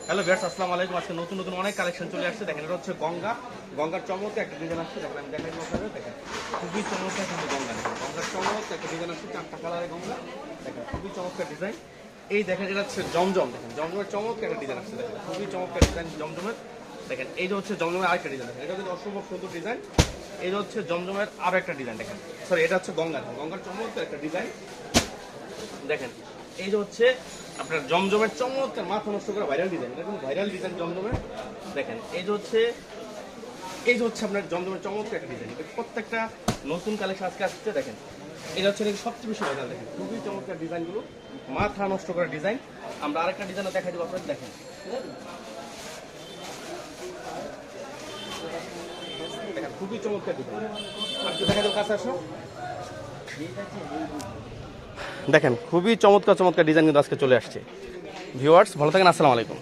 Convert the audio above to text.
Hello viewers, আসসালামু আলাইকুম। আজকে নতুন নতুন অনেক কালেকশন চলে আসছে। দেখেন, এটা হচ্ছে গঙ্গার চমকে একটা ডিজাইন আসছে। দেখেন, আমি দেখাই আপনাদের। দেখেন, খুবই চমৎকার কিন্তু গঙ্গা। দেখেন, গঙ্গার চমকে একটা ডিজাইন আসছে, 4টা কালারের গঙ্গা। দেখেন, খুবই চমৎকার ডিজাইন। এই দেখেন, এটা হচ্ছে জমজম। দেখেন, জমজমের চমৎকার একটা ডিজাইন আসছে। দেখেন, খুবই চমৎকার ডিজাইন জমজমের। দেখেন, এই যে হচ্ছে জমজমের আরেকটা ডিজাইন। দেখেন, এটা কিন্তু অসম্ভব সুন্দর ডিজাইন। এই যে হচ্ছে জমজমের আরো একটা ডিজাইন। দেখেন, সরি, এটা হচ্ছে গঙ্গার চমৎকার একটা ডিজাইন। দেখেন, এই যে হচ্ছে আপনার জমজমের চমৎকার মাথা নষ্ট করে ভাইরাল ডিজাইন। এটা কিন্তু ভাইরাল ডিজাইন জমজমের। দেখেন, এই যে হচ্ছে আপনার জমজমের চমৎকার একটা ডিজাইন। প্রত্যেকটা নতুন কালেকশন আজকে আসছে। দেখেন, এটা হচ্ছে সবচেয়ে বেশি ভাইরাল। দেখেন, খুবই চমৎকার ডিজাইনগুলো, মাথা নষ্ট করা ডিজাইন। আমরা আরেকটা ডিজাইনও দেখাই দেবো আপনাদের। দেখেন, দেখেন, খুবই চমৎকার ডিজাইন। আর একটু দেখা যাবে, কাছে আসো। দেখেন, খুবই চমৎকার চমৎকার ডিজাইন কিন্তু আজকে চলে আসছে। ভিউয়ার্স, ভালো থাকেন। আসসালামু আলাইকুম।